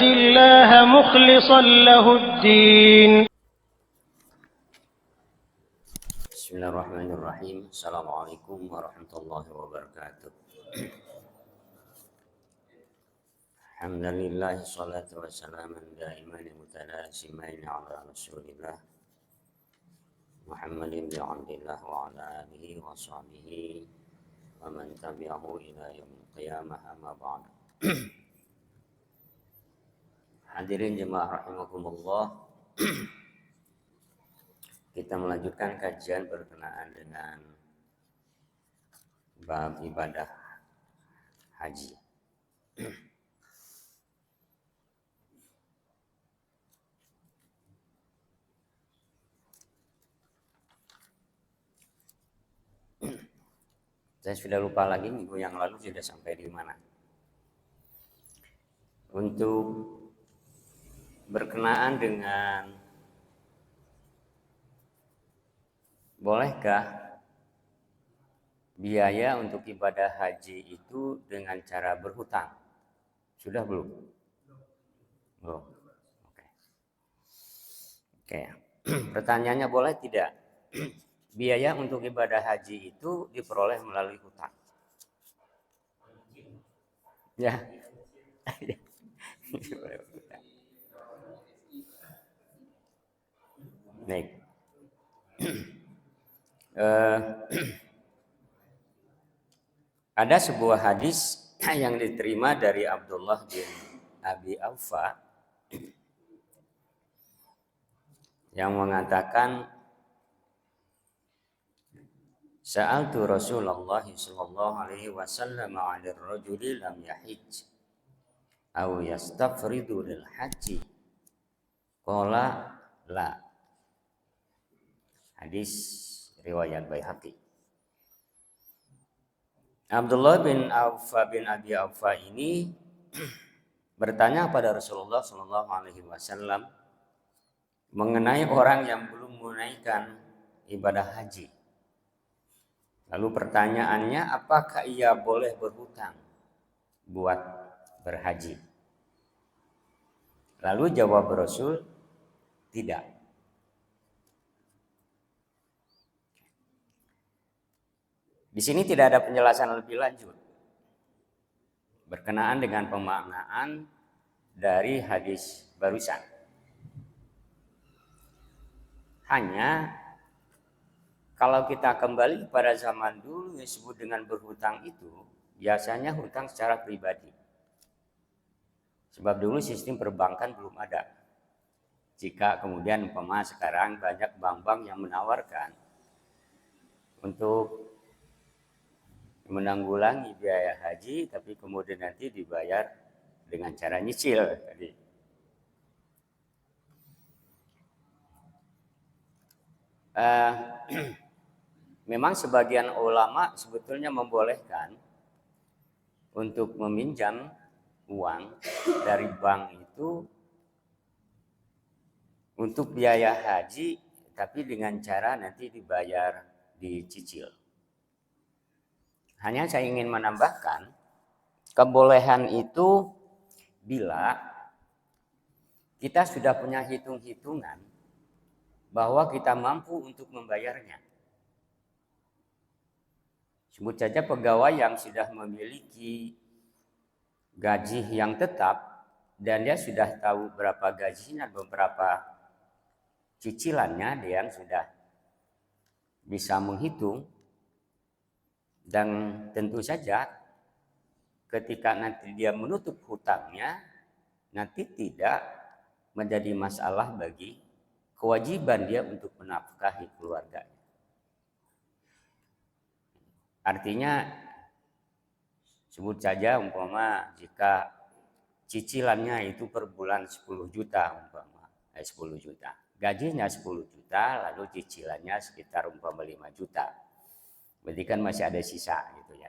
الله مخلصا له الدين. Bismillahirrahmanirrahim. Assalamualaikum warahmatullahi wabarakatuh. Alhamdulillah, salatu wassalamu daiman mutalasimain ala Rasulillah Muhammadin bin Abdillah wa ala alihi wa sahbihi wa man tabi'ahu ila yaumil qiyamah, amma ba'd. Hadirin jemaah rahimakumullah, kita melanjutkan kajian berkenaan dengan bab ibadah haji. Saya sudah lupa lagi minggu yang lalu sudah sampai di mana. Untuk berkenaan dengan bolehkah biaya untuk ibadah haji itu dengan cara berhutang? Sudah belum? Belum. Oke. Pertanyaannya, boleh tidak biaya untuk ibadah haji itu diperoleh melalui hutang? Ya. Baik. Ada sebuah hadis yang diterima dari Abdullah bin Abi Aufa yang mengatakan, Sa'altu Rasulullah sallallahu alaihi wasallam 'anil rajuli lam yahij aw yastafridu lil haji. Qala la. Hadis riwayat Baihaqi. Abdullah bin Abi Aufa ini bertanya pada Rasulullah sallallahu alaihi wasallam mengenai orang yang belum menunaikan ibadah haji. Lalu pertanyaannya, apakah ia boleh berhutang buat berhaji? Lalu jawab Rasul, tidak. Di sini tidak ada penjelasan lebih lanjut berkenaan dengan pemaknaan dari hadis barusan. Hanya kalau kita kembali pada zaman dulu yang disebut dengan berhutang itu, biasanya hutang secara pribadi. Sebab dulu sistem perbankan belum ada. Jika kemudian umpama sekarang banyak bank-bank yang menawarkan untuk menanggulangi biaya haji, tapi kemudian nanti dibayar dengan cara nyicil tadi. Memang sebagian ulama sebetulnya membolehkan untuk meminjam uang dari bank itu untuk biaya haji, tapi dengan cara nanti dibayar dicicil. Hanya saya ingin menambahkan, kebolehan itu bila kita sudah punya hitung-hitungan bahwa kita mampu untuk membayarnya. Sebut saja pegawai yang sudah memiliki gaji yang tetap dan dia sudah tahu berapa gajinya, beberapa cicilannya, dia yang sudah bisa menghitung. Dan tentu saja ketika nanti dia menutup hutangnya, nanti tidak menjadi masalah bagi kewajiban dia untuk menafkahi keluarganya. Artinya, sebut saja umpama jika cicilannya itu per bulan 10 juta, umpama 10 juta. Gajinya 10 juta, lalu cicilannya sekitar umpama 5 juta. Berarti kan masih ada sisa gitu ya.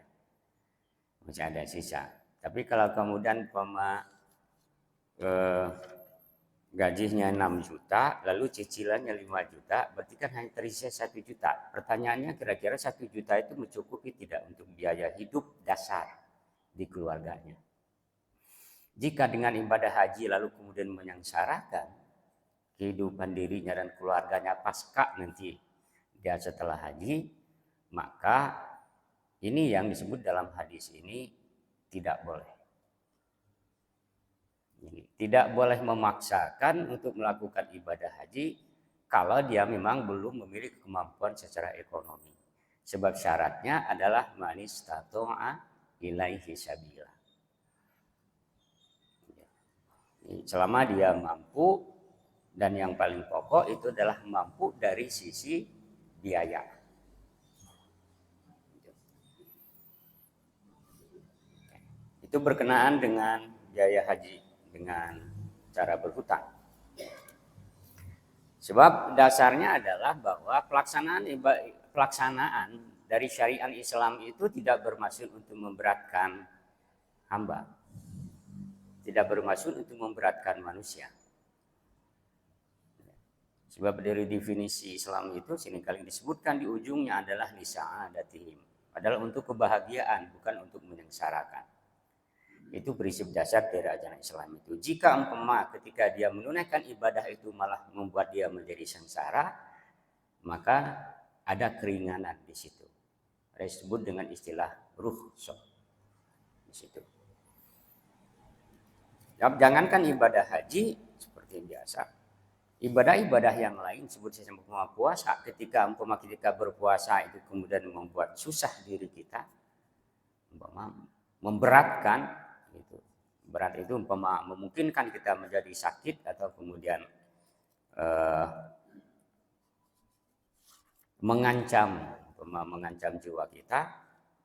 Masih ada sisa. Tapi kalau kemudian umpama gajinya 6 juta, lalu cicilannya 5 juta, berarti kan hanya tersisa 1 juta. Pertanyaannya, kira-kira 1 juta itu mencukupi tidak untuk biaya hidup dasar di keluarganya? Jika dengan ibadah haji lalu kemudian menyengsarakan kehidupan dirinya dan keluarganya pasca nanti dia setelah haji, maka ini yang disebut dalam hadis ini tidak boleh. Tidak boleh memaksakan untuk melakukan ibadah haji kalau dia memang belum memiliki kemampuan secara ekonomi. Sebab syaratnya adalah man istata'a ilaihi sabila. Selama dia mampu, dan yang paling pokok itu adalah mampu dari sisi biaya. Itu berkenaan dengan biaya haji dengan cara berhutang. Sebab dasarnya adalah bahwa pelaksanaan dari syariat Islam itu tidak bermaksud untuk memberatkan hamba. Tidak bermaksud untuk memberatkan manusia. Sebab dari definisi Islam itu seringkali disebutkan di ujungnya adalah lisa'adatihim. Adalah untuk kebahagiaan, bukan untuk menyengsarakan. Itu prinsip dasar dari ajaran Islam itu. Jika umpama ketika dia menunaikan ibadah itu malah membuat dia menjadi sengsara, maka ada keringanan di situ. Ada disebut dengan istilah rukhsah di situ. Jangankan ibadah haji seperti biasa, ibadah-ibadah yang lain sebut saja umpama puasa. Ketika berpuasa itu kemudian membuat susah diri kita, umpama memberatkan, gitu. Berat itu umpama memungkinkan kita menjadi sakit atau kemudian mengancam jiwa kita,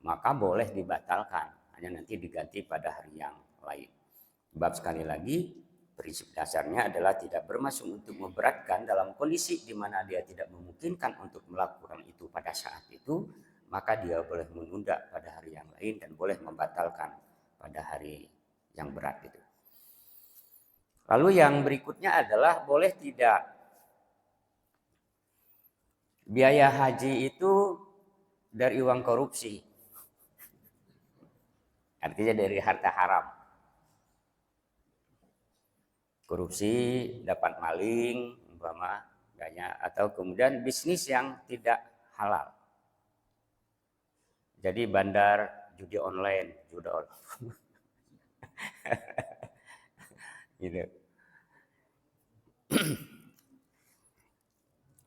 maka boleh dibatalkan, hanya nanti diganti pada hari yang lain. Sebab sekali lagi prinsip dasarnya adalah tidak bermaksud untuk memberatkan dalam kondisi di mana dia tidak memungkinkan untuk melakukan itu pada saat itu, maka dia boleh menunda pada hari yang lain dan boleh membatalkan pada hari yang berat itu. Lalu yang berikutnya adalah boleh tidak biaya haji itu dari uang korupsi. Artinya dari harta haram. Korupsi, dapat maling, umpama atau kemudian bisnis yang tidak halal. Jadi bandar judi online, gitu.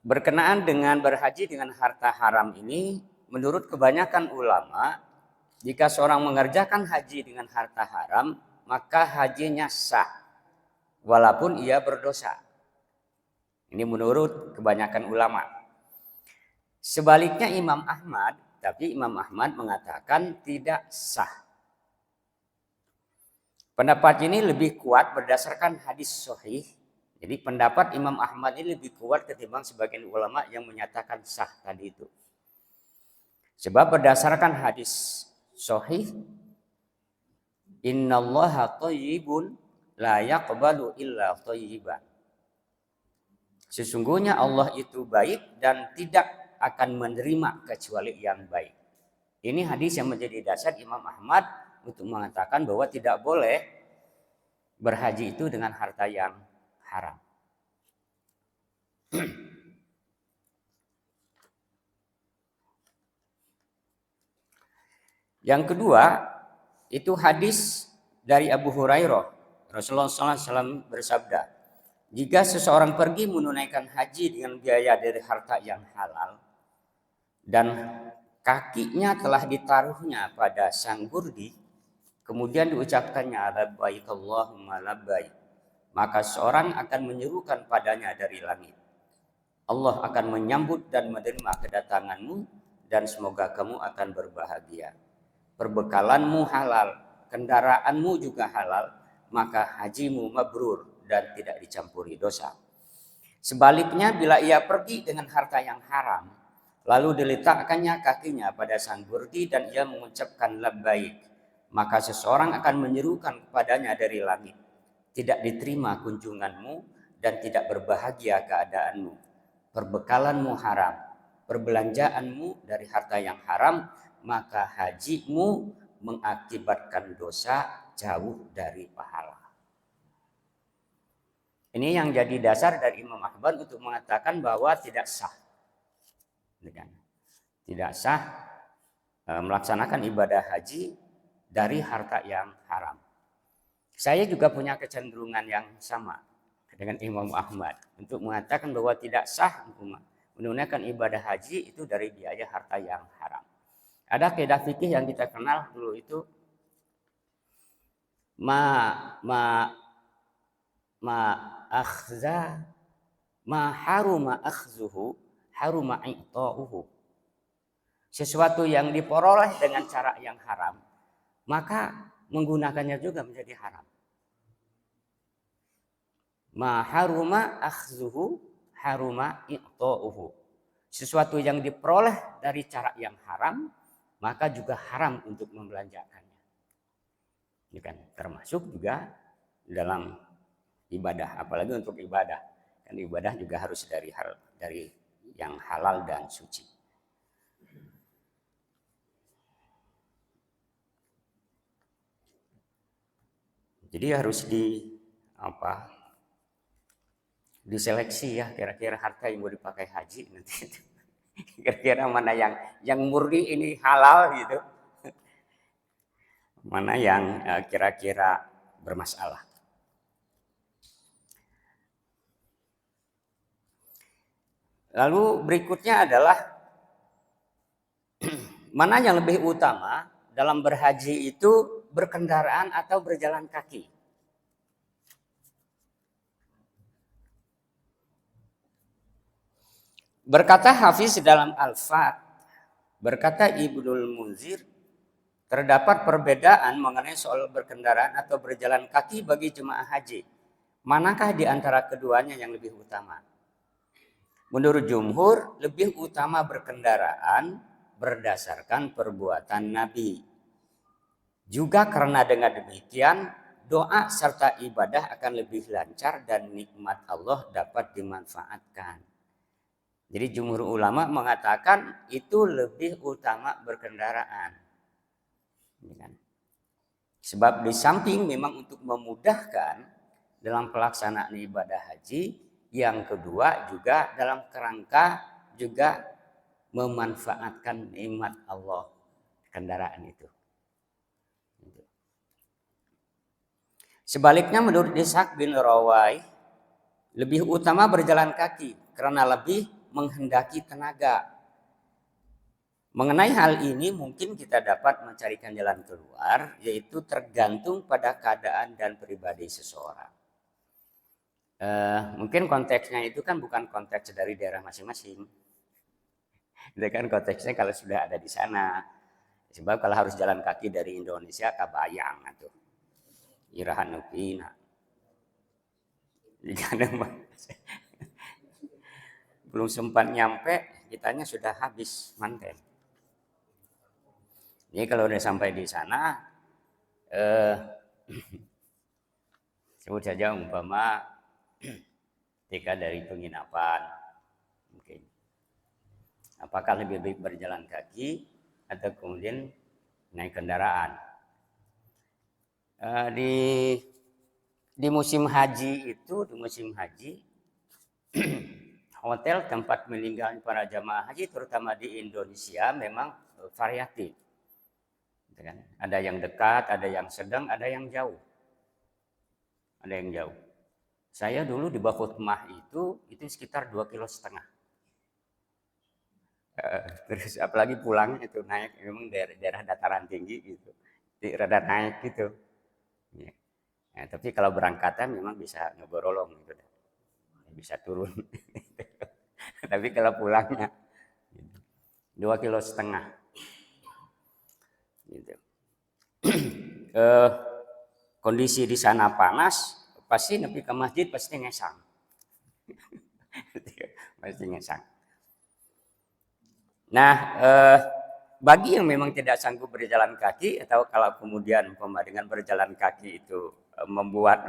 Berkenaan dengan berhaji dengan harta haram ini, menurut kebanyakan ulama, jika seorang mengerjakan haji dengan harta haram, maka hajinya sah. Walaupun ia berdosa. Ini menurut kebanyakan ulama. Sebaliknya Imam Ahmad mengatakan tidak sah. Pendapat ini lebih kuat berdasarkan hadis sahih. Jadi pendapat Imam Ahmad ini lebih kuat ketimbang sebagian ulama yang menyatakan sah tadi itu. Sebab berdasarkan hadis sahih, innallaha thayyibun la yaqbalu illa thayyiban. Sesungguhnya Allah itu baik dan tidak akan menerima kecuali yang baik. Ini hadis yang menjadi dasar Imam Ahmad untuk mengatakan bahwa tidak boleh berhaji itu dengan harta yang haram. Yang kedua, itu hadis dari Abu Hurairah. Rasulullah SAW bersabda, jika seseorang pergi menunaikan haji dengan biaya dari harta yang halal dan kakinya telah ditaruhnya pada sang burdi, kemudian diucapkannya labbaik Allahumma labbaik, maka seorang akan menyerukan padanya dari langit, Allah akan menyambut dan menerima kedatanganmu dan semoga kamu akan berbahagia. Perbekalanmu halal, kendaraanmu juga halal, maka hajimu mabrur dan tidak dicampuri dosa. Sebaliknya bila ia pergi dengan harta yang haram, lalu diletakkannya kakinya pada sang burdi dan ia mengucapkan labbaik, maka seseorang akan menyerukan kepadanya dari langit, tidak diterima kunjunganmu dan tidak berbahagia keadaanmu. Perbekalanmu haram, perbelanjaanmu dari harta yang haram, maka hajimu mengakibatkan dosa jauh dari pahala. Ini yang jadi dasar dari Imam Ahmad untuk mengatakan bahwa tidak sah. Tidak sah melaksanakan ibadah haji dari harta yang haram. Saya juga punya kecenderungan yang sama dengan Imam Ahmad untuk mengatakan bahwa tidak sah menunaikan ibadah haji itu dari biaya harta yang haram. Ada kaidah fikih yang kita kenal dulu itu haruma akhzuhu haruma i'ta'uhu. Sesuatu yang diperoleh dengan cara yang haram, maka menggunakannya juga menjadi haram. Ma haruma akhzuhu haruma i'ta'uhu. Sesuatu yang diperoleh dari cara yang haram, maka juga haram untuk membelanjakannya. Ini kan termasuk juga dalam ibadah, apalagi untuk ibadah. Kan ibadah juga harus dari yang halal dan suci. Jadi harus diseleksi ya, kira-kira harta yang mau dipakai haji nanti itu. Kira-kira mana yang murni ini halal gitu. Mana yang kira-kira bermasalah. Lalu berikutnya adalah mana yang lebih utama dalam berhaji itu, berkendaraan atau berjalan kaki. Berkata Hafiz dalam Al-Fat, berkata Ibnul Munzir, terdapat perbedaan mengenai soal berkendaraan atau berjalan kaki bagi jemaah haji. Manakah di antara keduanya yang lebih utama? Menurut jumhur, lebih utama berkendaraan berdasarkan perbuatan Nabi. Juga karena dengan demikian, doa serta ibadah akan lebih lancar dan nikmat Allah dapat dimanfaatkan. Jadi jumhur ulama mengatakan itu lebih utama berkendaraan. Sebab di samping memang untuk memudahkan dalam pelaksanaan ibadah haji, yang kedua juga dalam kerangka juga memanfaatkan nikmat Allah kendaraan itu. Sebaliknya menurut Ishaq bin Rawai, lebih utama berjalan kaki karena lebih menghendaki tenaga. Mengenai hal ini mungkin kita dapat mencarikan jalan keluar, yaitu tergantung pada keadaan dan pribadi seseorang. Mungkin konteksnya itu kan bukan konteks dari daerah masing-masing. Itu kan konteksnya kalau sudah ada di sana. Sebab kalau harus jalan kaki dari Indonesia kabayang atau irahan upina. Belum sempat nyampe, kitanya sudah habis manten. Jadi kalau udah sampai di sana, sebut saja umpama ketika dari penginapan, mungkin apakah lebih baik berjalan kaki atau kemudian naik kendaraan? Di musim haji itu, hotel tempat meninggal para jamaah haji terutama di Indonesia memang variatif. Ada yang dekat, ada yang sedang, ada yang jauh. Saya dulu di Bafutmah itu sekitar 2,5 kilo. Terus apalagi pulangnya itu naik, memang daerah dataran tinggi gitu, rada naik gitu. Ya. Nah, tapi kalau berangkatan memang bisa ngeborolong gitu, bisa turun. Tapi kalau pulangnya 2,5 kilo. Gitu. Kondisi di sana panas, pasti nepi ke masjid pasti ngesang. Pasti ngesang. Nah, bagi yang memang tidak sanggup berjalan kaki atau kalau kemudian dengan berjalan kaki itu membuat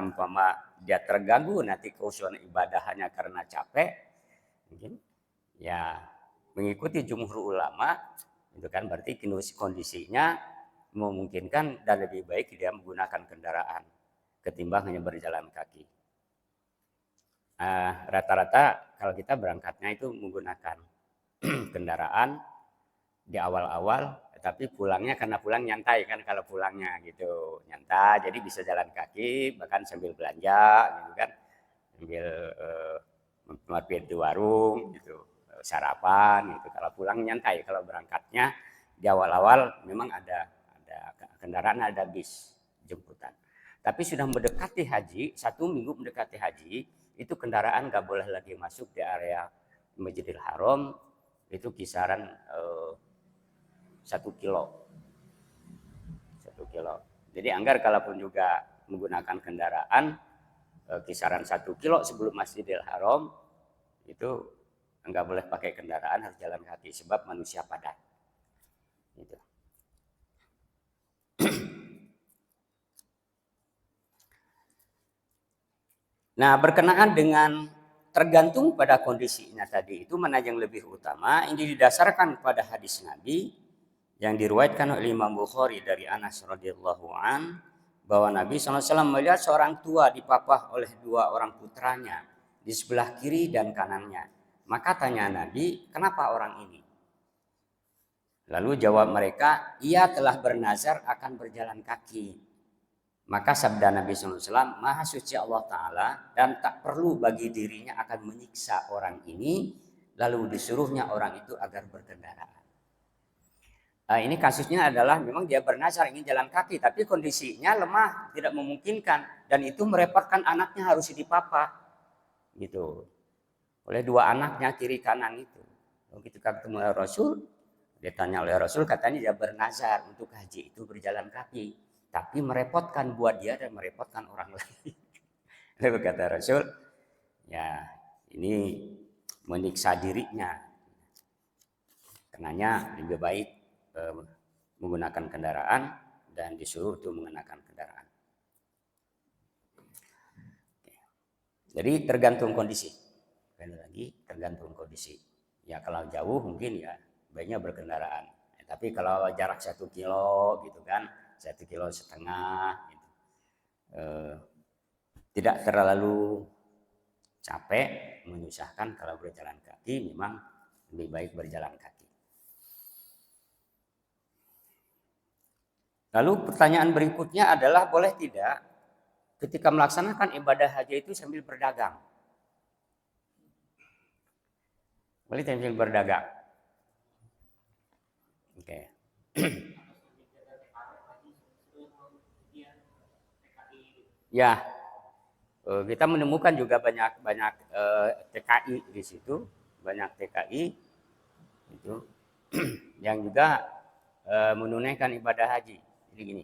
dia terganggu nanti keusuhan ibadahnya karena capek, mungkin ya mengikuti jumhur ulama itu kan berarti kondisinya memungkinkan dan lebih baik dia menggunakan kendaraan ketimbang hanya berjalan kaki. Rata-rata kalau kita berangkatnya itu menggunakan kendaraan di awal-awal, tapi pulangnya karena pulang nyantai kan, kalau pulangnya gitu nyantai, jadi bisa jalan kaki bahkan sambil belanja gitu kan, sambil mampir di warung gitu, sarapan gitu. Kalau pulang nyantai, kalau berangkatnya di awal-awal memang ada kendaraan, ada bis jemputan. Tapi sudah mendekati haji, 1 minggu mendekati haji, itu kendaraan nggak boleh lagi masuk di area Masjidil Haram, itu kisaran 1 kilo. 1 kilo. Jadi anggar kalaupun juga menggunakan kendaraan kisaran 1 kilo sebelum Masjidil Haram, itu nggak boleh pakai kendaraan, harus jalan kaki sebab manusia padat. Gitu. Nah, berkenaan dengan tergantung pada kondisinya tadi, itu mana yang lebih utama, ini didasarkan pada hadis Nabi yang diriwayatkan oleh Imam Bukhari dari Anas radhiyallahu an, bahwa Nabi SAW melihat seorang tua dipapah oleh 2 orang putranya di sebelah kiri dan kanannya. Maka tanya Nabi, kenapa orang ini? Lalu jawab mereka, ia telah bernazar akan berjalan kaki. Maka sabda Nabi SAW, Maha suci Allah Ta'ala dan tak perlu bagi dirinya akan menyiksa orang ini, lalu disuruhnya orang itu agar berkendaraan. Ini kasusnya adalah memang dia bernazar ingin jalan kaki, tapi kondisinya lemah, tidak memungkinkan, dan itu merepotkan anaknya harus dipapah, gitu, oleh 2 anaknya kiri kanan itu. Begitu ketemu Rasul, ditanya oleh Rasul, katanya dia bernazar untuk haji itu berjalan kaki, tapi merepotkan buat dia dan merepotkan orang lain. Lalu kata Rasul, ya ini menyiksa dirinya, karenanya lebih baik menggunakan kendaraan dan disuruh untuk mengenakan kendaraan. Jadi tergantung kondisi. Sekali lagi tergantung kondisi. Ya kalau jauh mungkin ya baiknya berkendaraan. Tapi kalau jarak 1 kilo gitu kan, 1,5 kilo gitu, tidak terlalu capek, menyusahkan. Kalau berjalan kaki memang lebih baik berjalan kaki. Lalu pertanyaan berikutnya adalah, boleh tidak ketika melaksanakan ibadah haji itu sambil berdagang? Boleh sambil berdagang? Oke. Ya, kita menemukan juga banyak TKI di situ, banyak TKI itu yang juga menunaikan ibadah haji. Jadi gini,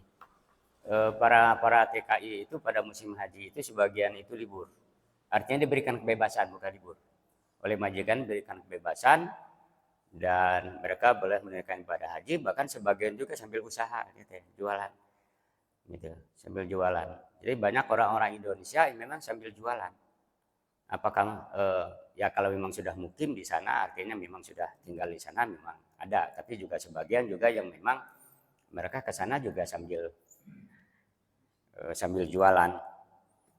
para TKI itu pada musim haji itu sebagian itu libur, artinya diberikan kebebasan, bukan libur, oleh majikan diberikan kebebasan dan mereka boleh menunaikan ibadah haji, bahkan sebagian juga sambil usaha gitu ya, jualan gitu, sambil jualan. Jadi banyak orang-orang Indonesia yang memang sambil jualan. Apakah ya kalau memang sudah mukim di sana, artinya memang sudah tinggal di sana, memang ada. Tapi juga sebagian juga yang memang mereka ke sana juga sambil jualan.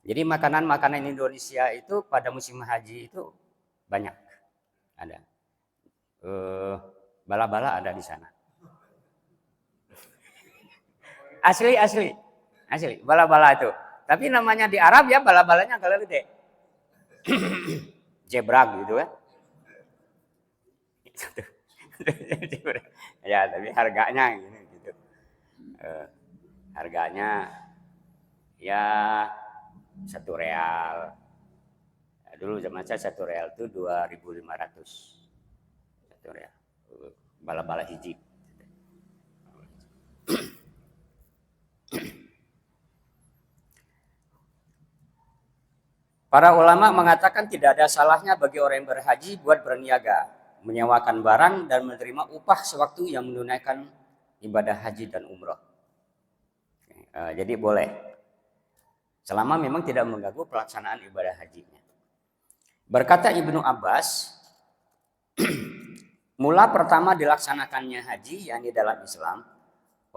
Jadi makanan-makanan Indonesia itu pada musim haji itu banyak ada. Bala-bala ada di sana. Asli bala-bala itu. Tapi namanya di Arab ya bala-balanya kalau gede. Jebrag gitu kan. Ya tapi harganya gitu. Harganya ya 1 real. Dulu zaman saya 1 real itu 2.500. 1 real. Bala-bala hiji. Para ulama mengatakan tidak ada salahnya bagi orang yang berhaji buat berniaga, menyewakan barang dan menerima upah sewaktu yang menunaikan ibadah haji dan umroh. Jadi boleh, selama memang tidak mengganggu pelaksanaan ibadah hajinya. Berkata Ibnu Abbas, mula pertama dilaksanakannya haji, yakni dalam Islam,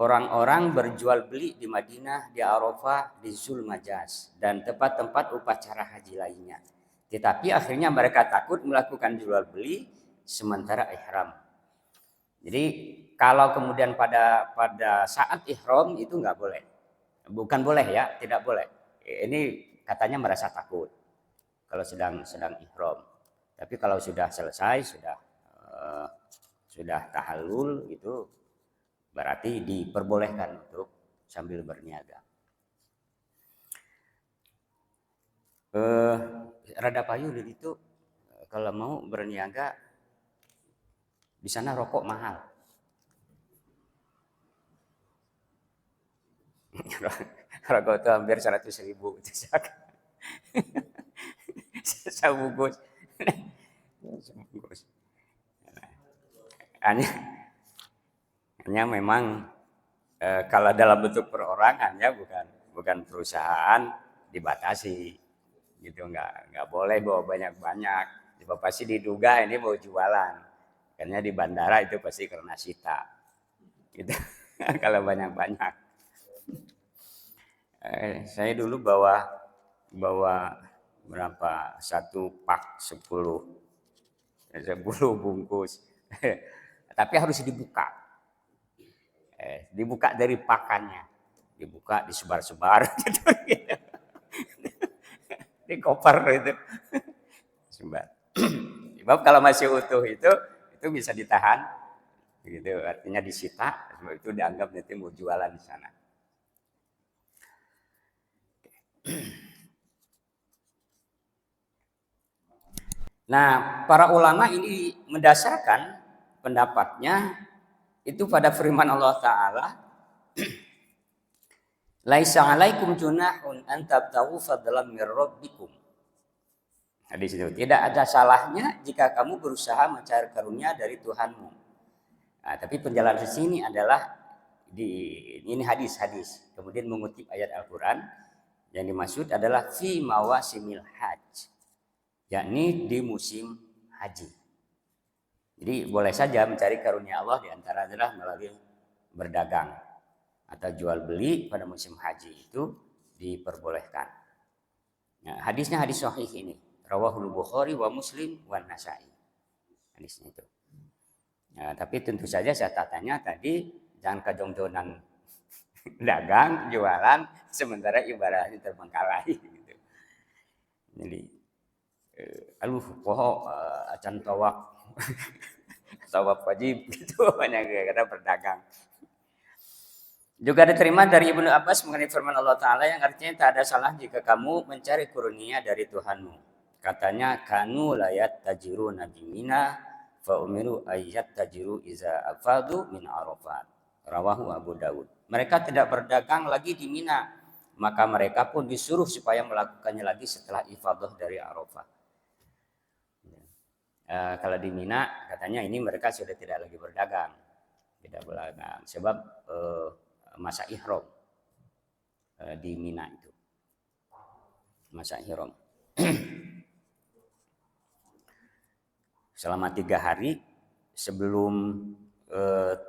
orang-orang berjual beli di Madinah, di Arafah, di Zulmajaz, dan tempat-tempat upacara haji lainnya. Tetapi akhirnya mereka takut melakukan jual beli sementara ihram. Jadi kalau kemudian pada saat ihram itu nggak boleh. Bukan boleh ya, tidak boleh. Ini katanya merasa takut kalau sedang ihram. Tapi kalau sudah selesai, sudah tahallul itu berarti diperbolehkan untuk sambil berniaga. Rada payu itu kalau mau berniaga di sana rokok mahal. Rokok itu hampir 100.000 sebungkus. Hanya memang kalau dalam bentuk perorangan ya bukan perusahaan dibatasi gitu, nggak boleh bawa banyak-banyak. Pasti diduga ini mau jualan, karena di bandara itu pasti karena sita gitu. Kalau banyak-banyak. Saya dulu bawa berapa, 1 pak 10 bungkus. Tapi harus dibuka dari pakannya, dibuka, disebar-sebar gitu. Di koper itu sebar. Sebab kalau masih utuh itu bisa ditahan gitu, artinya disita, sebab itu dianggap nanti mau jualan di sana. Nah, para ulama ini mendasarkan pendapatnya itu pada firman Allah Ta'ala, laisa 'alaikum junahun an tabtaghu fadlan mir rabbikum. Hadis itu, tidak ada salahnya jika kamu berusaha mencari karunia dari Tuhanmu. Nah, tapi penjelasan di sini adalah ini hadis. Kemudian mengutip ayat Al-Qur'an, yang dimaksud adalah fi mawasimil hajj, yakni di musim haji. Jadi boleh saja mencari karunia Allah, di antara adalah melalui berdagang atau jual beli pada musim haji itu diperbolehkan. Nah, hadisnya hadis sahih ini, rawahul Bukhari wa Muslim wa Nasa'i. Hadisnya itu. Nah, tapi tentu saja saya tanya tadi, jangan kejongjonan dagang, jualan, sementara ibadahnya terbengkalai gitu. Jadi acan tawaf wajib gitu, banyak kata berdagang. Juga diterima dari Ibnu Abbas mengenai firman Allah Ta'ala yang artinya tak ada salah jika kamu mencari karunia dari Tuhanmu. Katanya, kanu layat tajiru nabi mina fa umiru ayat tajiru iza afadu min arafat. Rawahu Abu Dawud. Mereka tidak berdagang lagi di Mina, maka mereka pun disuruh supaya melakukannya lagi setelah ifadah dari Arafah. Kalau di Mina katanya ini mereka sudah tidak lagi berdagang, tidak berdagang sebab masa ihram di Mina itu, masa ihram. Selama 3 hari sebelum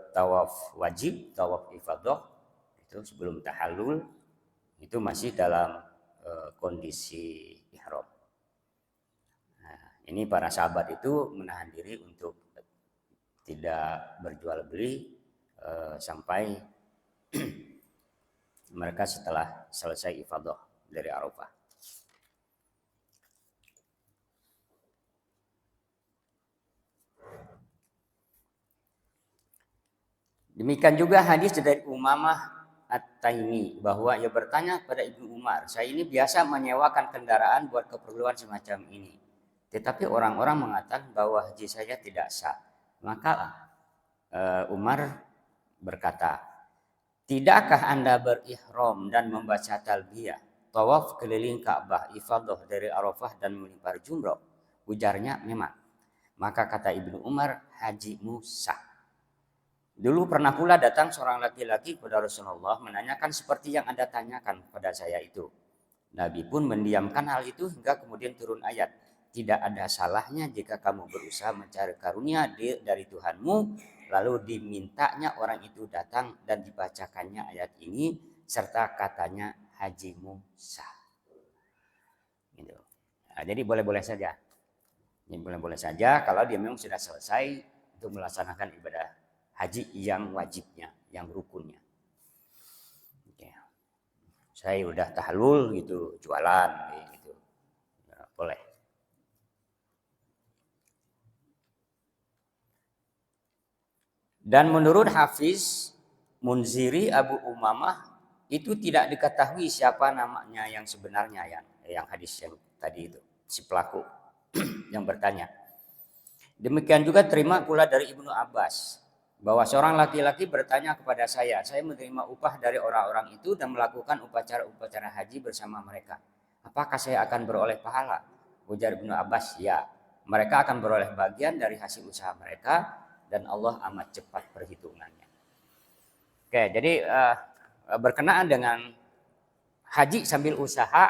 tawaf wajib, tawaf ifadah itu sebelum tahallul itu masih dalam kondisi ihram. Ini para sahabat itu menahan diri untuk tidak berjual beli sampai mereka setelah selesai ifadah dari Arafah. Demikian juga hadis dari Umamah At-Taimi bahwa ia bertanya kepada Ibnu Umar, saya ini biasa menyewakan kendaraan buat keperluan semacam ini. Tetapi orang-orang mengatakan bahwa haji saya tidak sah. Maka Umar berkata, tidakkah Anda berihram dan membaca talbiyah, tawaf keliling Ka'bah, ifadah dari Arafah dan melempar jumrah? Ujarnya, memang. Maka kata Ibnu Umar, hajimu sah. Dulu pernah pula datang seorang laki-laki kepada Rasulullah menanyakan seperti yang Anda tanyakan pada saya itu. Nabi pun mendiamkan hal itu hingga kemudian turun ayat. Tidak ada salahnya jika kamu berusaha mencari karunia dari Tuhanmu, lalu dimintanya orang itu datang dan dibacakannya ayat ini serta katanya hajimu sah. Gitu. Nah, jadi boleh-boleh saja. Ini boleh-boleh saja kalau dia memang sudah selesai untuk melaksanakan ibadah haji yang wajibnya, yang rukunnya. Oke. Saya udah tahlul gitu, jualan gitu. Ya, boleh. Dan menurut Hafiz Munziri Abu Umamah itu tidak diketahui siapa namanya yang sebenarnya, yang hadis yang tadi itu, si pelaku yang bertanya. Demikian juga terima pula dari Ibnu Abbas bahwa seorang laki-laki bertanya kepada saya menerima upah dari orang-orang itu dan melakukan upacara-upacara haji bersama mereka. Apakah saya akan beroleh pahala? Ujar Ibnu Abbas, ya. Mereka akan beroleh bagian dari hasil usaha mereka dan Allah amat cepat perhitungannya. Oke, jadi berkenaan dengan haji sambil usaha,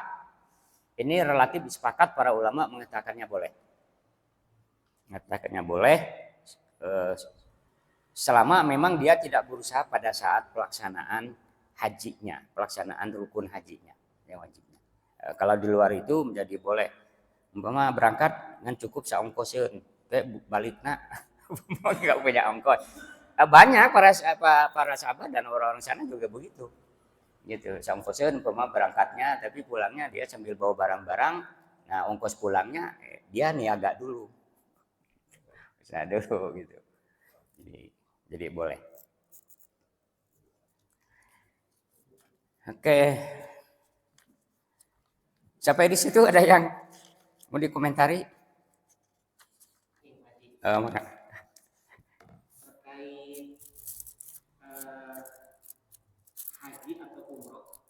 ini relatif sepakat para ulama mengatakannya boleh. Mengatakannya boleh selama memang dia tidak berusaha pada saat pelaksanaan hajinya, pelaksanaan rukun hajinya yang wajibnya. Kalau di luar itu menjadi boleh. Umpama berangkat dengan cukup saongkoseun, balik nak nggak punya ongkos. Banyak para sahabat dan orang-orang sana juga begitu. Gitu, saongkoseun umpama berangkatnya tapi pulangnya dia sambil bawa barang-barang. Nah, ongkos pulangnya dia niaga dulu. Bisa dulu gitu. Jadi boleh. Oke. Sampai di situ ada yang mau dikomentari? Terkait haji atau umroh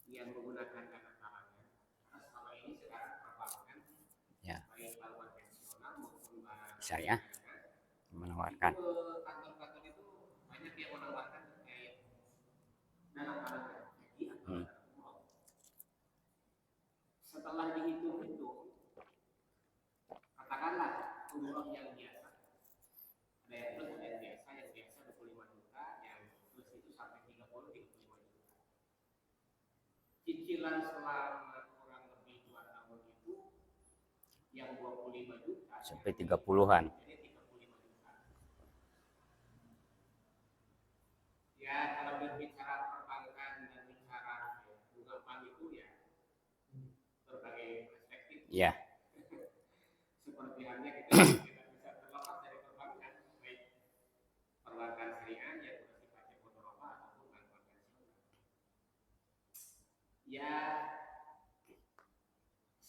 yang menggunakan dana talangan, selama ini sekarang perbankan, Ya. baik bank konvensional maupun bank Saya menawarkan. kantor-kantor itu banyak yang menawarkan terkait dana talangan haji atau dana umroh. Setelah dihitung-hitung, katakanlah umroh yang biasa, ada yang plus, ada yang biasa 25 juta, yang plus itu sampai 35 juta. Cicilan selama kurang lebih 2 tahun itu yang 25 juta Sampai 30-an. jadi 35 juta. Ya, kalau berbicara perbankan dan bicara bunga bank itu ya berbagai perspektif. Ya. Seperti halnya kita tidak bisa terlepas dari perbankan, baik perbankan syariah yang bersifatnya mudharabah ataupun bank konvensional. Ya,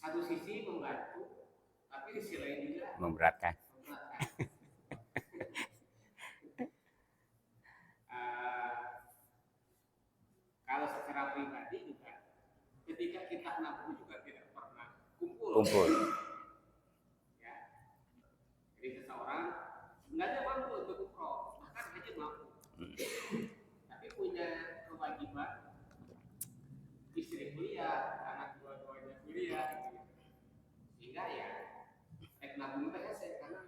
satu sisi membantu, tapi di sisi lain juga Memberatkan. Kalau secara pribadi juga, ketika kita nabung juga tidak pernah kumpul. Ya, jadi seseorang sebenarnya mampu untuk umroh, bahkan haji mampu, tapi punya kewajiban istri kuliah, anak dua-duanya kuliah, gitu. Sehingga ya nabung itu saya karena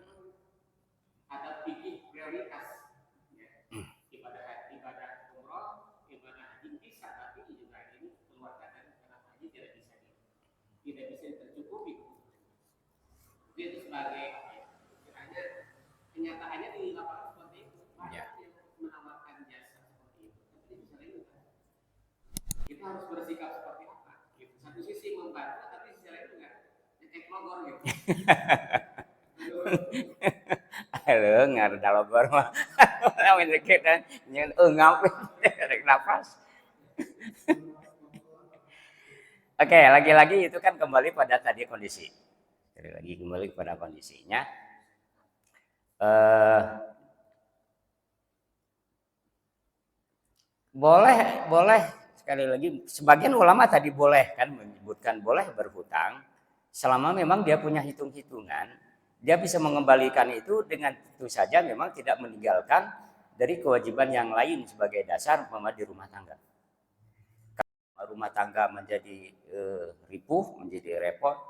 ada pikir prioritas, ya. ibadah umroh, ibadah haji bisa, tapi juga ini keluarga dari anak haji tidak bisa tercukupi. Jadi itu sebagai istilahnya kenyataannya di lapangan seperti itu, banyak yang menawarkan jasa seperti itu. Tapi di sisi lain kita harus bersikap seperti apa? Gitu. Satu sisi membantu, tapi di sisi lain juga ngecek logor gitu. Halo, ngarda logor mah. Lawan dikit kan nyen eungap rek napas. Oke, lagi-lagi itu kan kembali pada tadi kondisi. Sekali lagi kembali pada kondisinya. Boleh sekali lagi sebagian ulama tadi boleh kan menyebutkan boleh berhutang selama memang dia punya hitung-hitungan, dia bisa mengembalikan itu dengan tentu saja memang tidak meninggalkan dari kewajiban yang lain sebagai dasar umpama di rumah tangga. Kalau rumah tangga menjadi ripuh, menjadi repot,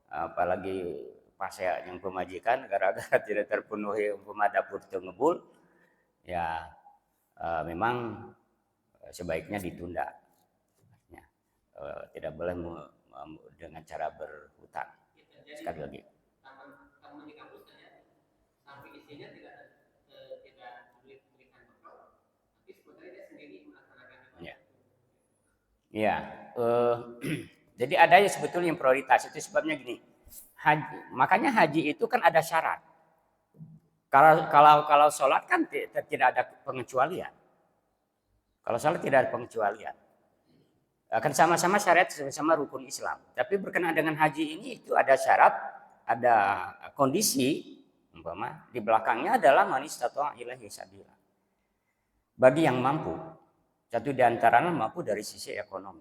apalagi pas yang pemajikan gara-gara tidak terpenuhi umpama dapur itu ngebul, ya memang sebaiknya ditunda. Ya, tidak boleh dengan cara berhutang. Sekali lagi. Taman di kampus saja, sampai isinya tidak diberikan bekal, tapi sebenarnya dia sendiri melaksanakan ibadah. Ya. Ya, jadi ada yang sebetulnya yang prioritas, itu sebabnya gini. Makanya haji itu kan ada syarat. Kalau sholat kan tidak ada pengecualian. Kalau sholat tidak ada pengecualian. Akan sama-sama syariat, sama-sama rukun Islam. Tapi berkenaan dengan haji ini itu ada syarat, ada kondisi, umpama di belakangnya adalah man istata'a ilaihi sabila. Bagi yang mampu, satu di antaranya mampu dari sisi ekonomi.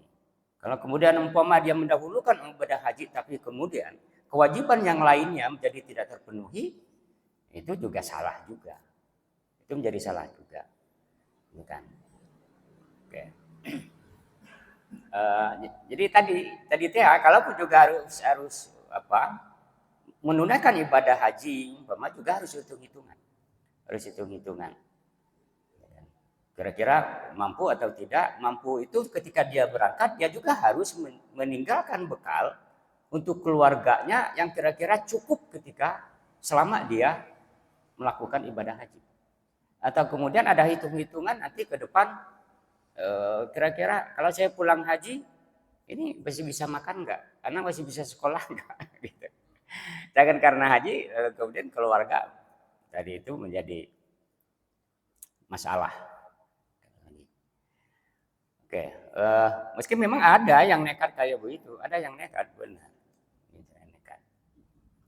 Kalau kemudian umpama dia mendahulukan ibadah haji, tapi kemudian kewajiban yang lainnya menjadi tidak terpenuhi, itu juga salah juga. Itu menjadi salah juga, bukan? Oke. Jadi tadi kalaupun juga harus menunaikan ibadah haji, umpama juga harus hitung-hitungan. Kira-kira mampu atau tidak? Mampu itu ketika dia berangkat, dia juga harus meninggalkan bekal untuk keluarganya yang kira-kira cukup ketika selama dia melakukan ibadah haji. Atau kemudian ada hitung-hitungan nanti ke depan, kira-kira kalau saya pulang haji, ini masih bisa makan nggak? Anak masih bisa sekolah nggak? Gitu. Jangan karena haji, kemudian keluarga tadi itu menjadi masalah. Oke, meski memang ada yang nekat kayak begitu, ada yang nekat benar.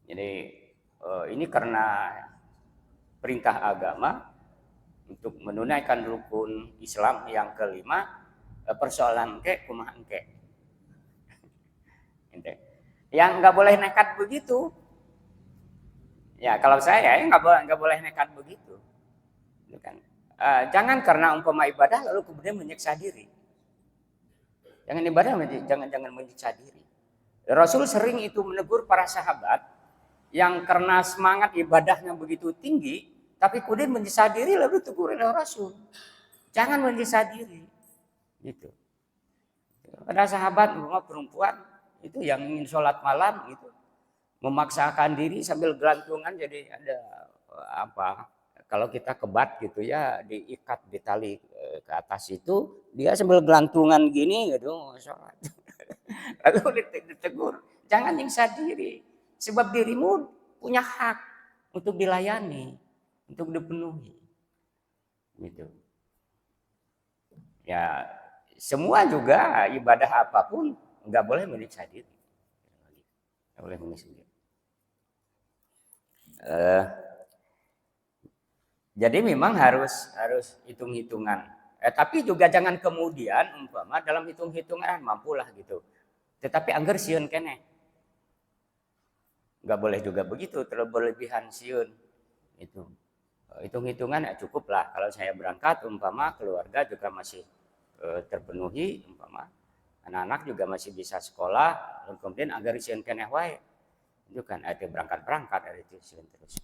Jadi ini karena perintah agama untuk menunaikan rukun Islam yang kelima, persoalan kumaha engke. Yang nggak boleh nekat begitu. Ya kalau saya nggak boleh nekat begitu. Jangan karena umpama ibadah lalu kemudian menyiksa diri. Jangan ibadah, jangan menyiksa diri. Rasul sering itu menegur para sahabat yang karena semangat ibadahnya begitu tinggi, tapi kemudian menyiksa diri lalu tegurin Rasul. Jangan menyiksa diri. Gitu. Ada sahabat perempuan itu yang ingin sholat malam itu memaksakan diri sambil gelantungan, jadi ada kalau kita kebat gitu ya, diikat di tali ke atas itu, dia sambil gelantungan gini gitu sholat. Lalu ditegur, jangan nyiksa diri, sebab dirimu punya hak untuk dilayani, untuk dipenuhi. Gitu. Ya, semua juga ibadah apapun nggak boleh menyiksa diri. Nggak boleh menyiksa diri. Jadi memang harus hitung-hitungan. Tapi juga jangan kemudian umpama dalam hitung-hitungan mampulah gitu. Tetapi anggar sieun keneh. Enggak boleh juga begitu, terlalu berlebihan sieun. Itu. Hitung-hitungan ya cukup lah. Kalau saya berangkat umpama keluarga juga masih terpenuhi, umpama anak-anak juga masih bisa sekolah, kemudian anggar sieun keneh wae. Itu kan ada berangkat dari itu sieun terus.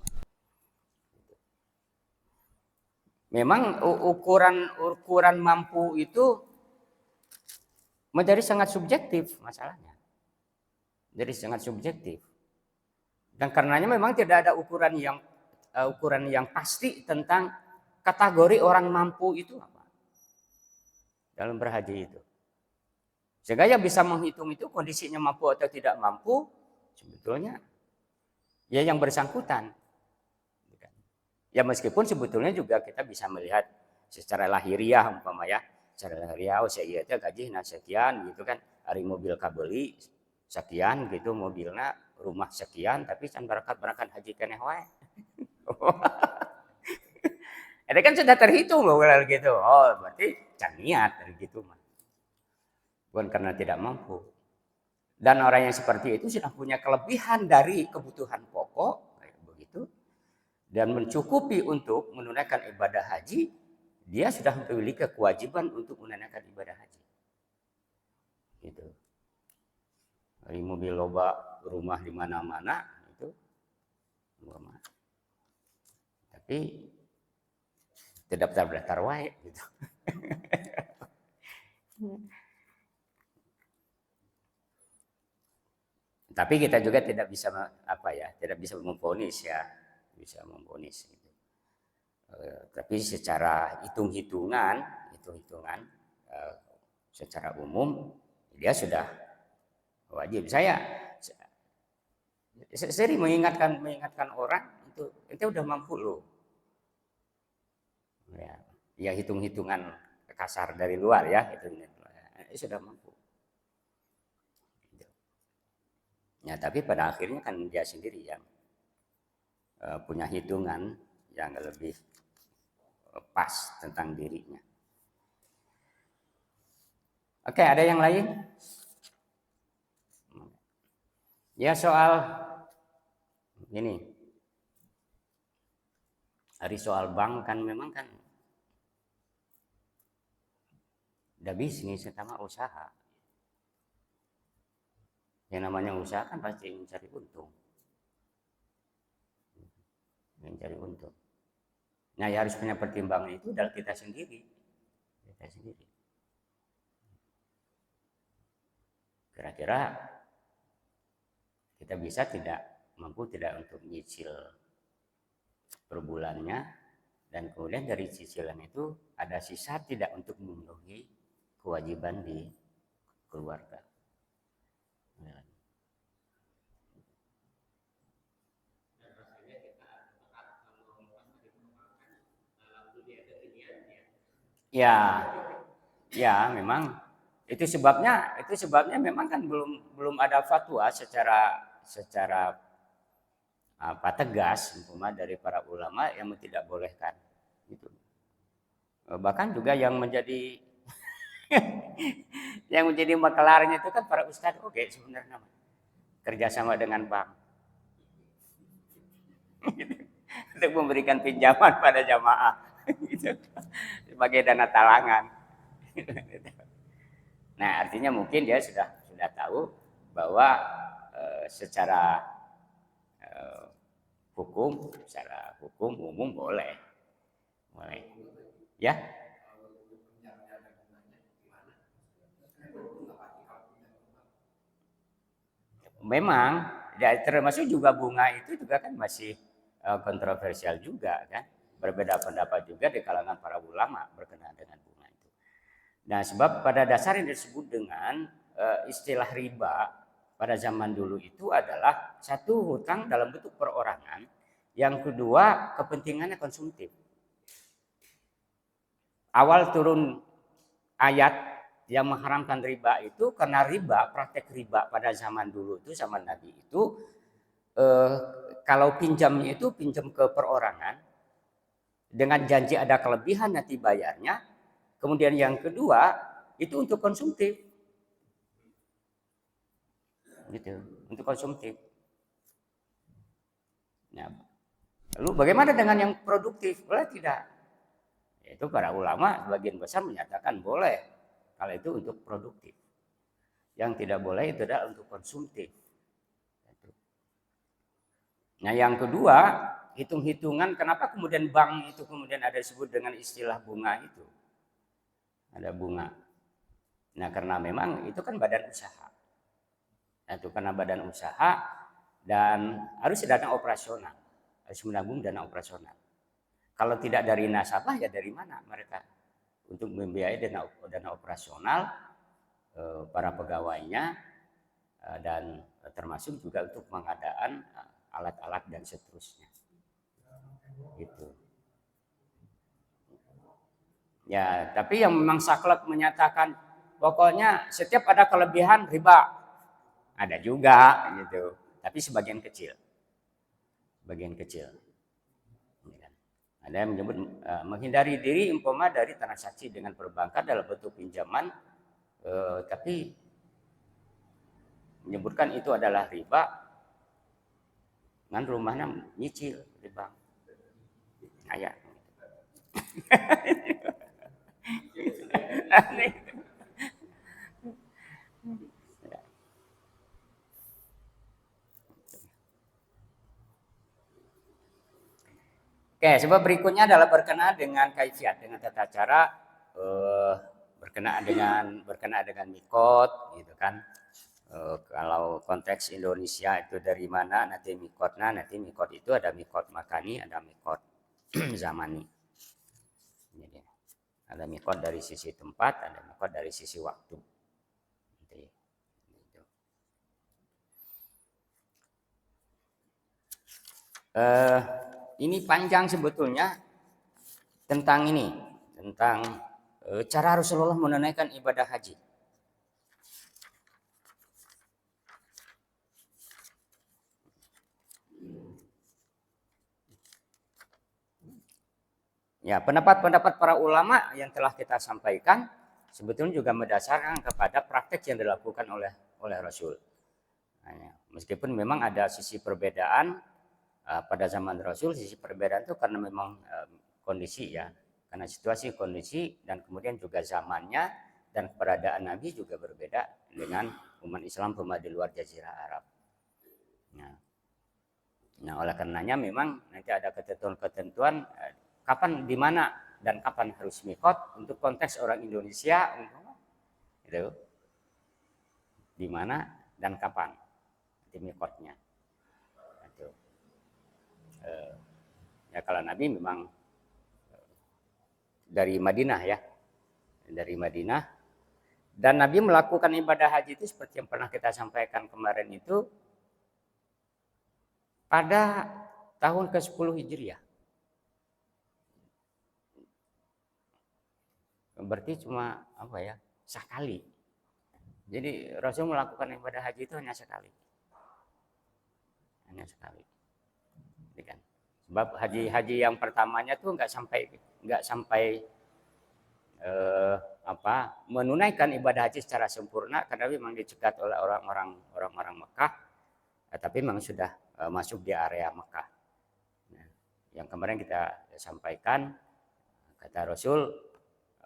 Memang ukuran mampu itu menjadi sangat subjektif masalahnya. Jadi sangat subjektif. Dan karenanya memang tidak ada ukuran yang pasti tentang kategori orang mampu itu apa dalam berhaji itu. Sehingga yang bisa menghitung itu kondisinya mampu atau tidak mampu sebetulnya ya yang bersangkutan. Ya meskipun sebetulnya juga kita bisa melihat secara lahiriah umpama ya, secara lahiriah saya itu gaji sekian gitu kan, hari mobil kabeli sekian gitu, mobilnya rumah sekian, tapi can berangkat haji keneh wae. Itu kan sudah terhitung loh kalau gitu. Oh, berarti can niat dari gitu mah. Bukan karena tidak mampu. Dan orang yang seperti itu sudah punya kelebihan dari kebutuhan pokok begitu. Dan mencukupi untuk menunaikan ibadah haji, dia sudah memiliki kewajiban untuk menunaikan ibadah haji. Gitu. Dari mobil loba, rumah di mana-mana itu. Tapi Daftar wae gitu. Tapi kita juga tidak bisa tidak bisa memvonis ya, bisa memvonis gitu. Tapi secara hitung-hitungan eh, secara umum dia sudah wajib. Saya sering mengingatkan orang itu udah mampu loh. Ya hitung-hitungan kasar dari luar ya, itu sudah mampu. Ya, tapi pada akhirnya kan dia sendiri yang punya hitungan yang lebih pas tentang dirinya. Oke, ada yang lain? Ya soal ini. Hari soal bank kan memang kan udah bisnis sama usaha. Yang namanya usaha kan pasti mencari untung. Mencari untung. Nah, ya harus punya pertimbangan itu adalah kita sendiri. Kita sendiri. Kira-kira kita bisa mampu tidak untuk nyicil per bulannya, dan kemudian dari cicilan itu ada sisa tidak untuk memenuhi kewajiban di keluarga. Ya, memang itu sebabnya memang kan belum ada fatwa secara tegas dari para ulama yang tidak bolehkan gitu. Bahkan juga yang menjadi yang menjadi makelarnya itu kan para ustadz, oke sebenarnya kerjasama dengan bank untuk memberikan pinjaman pada jamaah gitu, sebagai dana talangan. Nah, artinya mungkin dia sudah tahu bahwa secara hukum umum boleh. Ya. Memang ya, termasuk juga bunga itu juga kan masih kontroversial juga kan. Berbeda pendapat juga di kalangan para ulama berkenaan dengan bunga itu. Nah, sebab pada dasarnya disebut dengan istilah riba pada zaman dulu itu adalah satu, hutang dalam bentuk perorangan, yang kedua kepentingannya konsumtif. Awal turun ayat yang mengharamkan riba itu karena praktek riba pada zaman dulu itu, zaman Nabi itu, kalau pinjamnya itu pinjam ke perorangan dengan janji ada kelebihan nanti bayarnya. Kemudian yang kedua itu untuk konsumtif, gitu, untuk konsumtif. Nah, lalu bagaimana dengan yang produktif? Boleh tidak? Itu para ulama sebagian besar menyatakan boleh kalau itu untuk produktif. Yang tidak boleh itu adalah untuk konsumtif. Nah, yang kedua, hitung-hitungan kenapa kemudian bank itu kemudian ada disebut dengan istilah bunga itu. Ada bunga. Nah, karena memang itu kan badan usaha. Nah, itu karena badan usaha dan harus dana operasional. Harus menanggung dana operasional. Kalau tidak dari nasabah ya dari mana mereka untuk membiayai dana operasional para pegawainya dan termasuk juga untuk pengadaan alat-alat dan seterusnya. Gitu. Ya, tapi yang memang saklek menyatakan pokoknya setiap ada kelebihan riba. Ada juga gitu, tapi sebagian kecil. Sebagian kecil. Ada yang menyebut menghindari diri umpama dari transaksi dengan perbankan dalam bentuk pinjaman, tapi menyebutkan itu adalah riba, kan rumahnya nyicil di bank. Kayak. Oke, sebab berikutnya adalah berkenaan dengan kaifiat, dengan tata cara berkenaan dengan mikot, gitu kan. Kalau konteks Indonesia itu dari mana nanti mikotnya, nanti mikot itu ada mikot makani, ada mikot zamani. Jadi, ada mikot dari sisi tempat, ada mikot dari sisi waktu. Ini panjang sebetulnya tentang ini, tentang cara Rasulullah menunaikan ibadah haji. Ya, pendapat-pendapat para ulama yang telah kita sampaikan sebetulnya juga berdasarkan kepada praktek yang dilakukan oleh Rasul. Nah, meskipun memang ada sisi perbedaan pada zaman Rasul, sisi perbedaan itu karena memang kondisi ya, karena situasi kondisi dan kemudian juga zamannya dan keberadaan Nabi juga berbeda dengan umat Islam di luar Jazirah Arab. Nah, oleh karenanya memang nanti ada ketentuan-ketentuan kapan, di mana dan kapan harus mikot untuk konteks orang Indonesia, itu di mana dan kapan di mikotnya. Itu. Ya kalau Nabi memang dari Madinah ya, dari Madinah, dan Nabi melakukan ibadah haji itu seperti yang pernah kita sampaikan kemarin itu pada tahun ke-10 Hijriah. Berarti cuma apa ya, sekali. Jadi Rasul melakukan ibadah haji itu hanya sekali. Hanya sekali. Kan? Sebab haji yang pertamanya tuh nggak sampai menunaikan ibadah haji secara sempurna karena memang dicegat oleh orang-orang Mekah, tapi memang sudah masuk di area Mekah. Nah, yang kemarin kita sampaikan kata Rasul,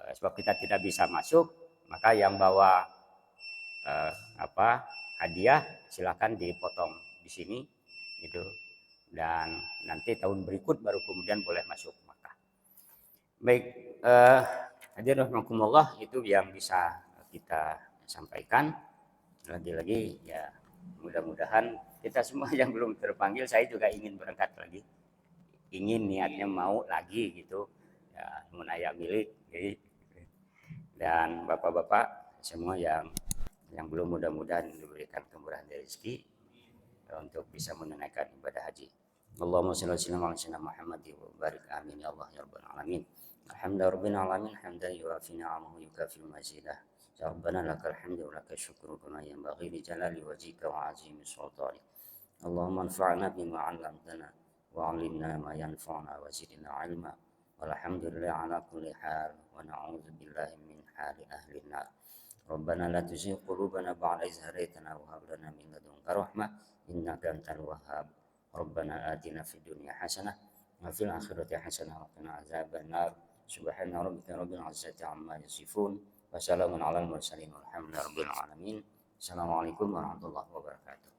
sebab kita tidak bisa masuk, maka yang bawa hadiah silakan dipotong di sini gitu, dan nanti tahun berikut baru kemudian boleh masuk Makkah. Baik, hadirin rahimakumullah, itu yang bisa kita sampaikan. Lagi-lagi ya mudah-mudahan kita semua yang belum terpanggil, saya juga ingin berangkat lagi, ingin niatnya mau lagi gitu ya, menaya milik jadi. Dan bapak-bapak semua yang belum, mudah-mudahan diberikan kemurahan rezeki untuk bisa menunaikan ibadah haji. Allahumma shalli ala sayyidina Muhammad wa barik amin ya Allah ya rabbal alamin. Alhamdulillahirabbil alamin hamdan yuwafi ni'amahu yukafi mazidah. Ya Rabbana lakal hamdu wa lakal syukru kama yanbaghi li jalali wajhika wa 'azimi sultanik. Allahumma anfa'na bima 'allamtana wa 'allimna ma yanfa'una wa zidna 'ilma. Walhamdulillah ala kulli hal wa na'udzu billahi min hali ahli nar. Rabbana la tuzigh qulubana ba'da idh hadaytana wa hab lana min ladunka rahmah innaka antal wahhab. Rabbana atina fid dunya hasanah wa fil akhirati hasanah wa qina adzabannar. Subhana rabbika rabbil izzati amma yasifun wa salamun alal mursalin walhamdulillahi rabbil alamin. Assalamualaikum warahmatullahi wabarakatuh.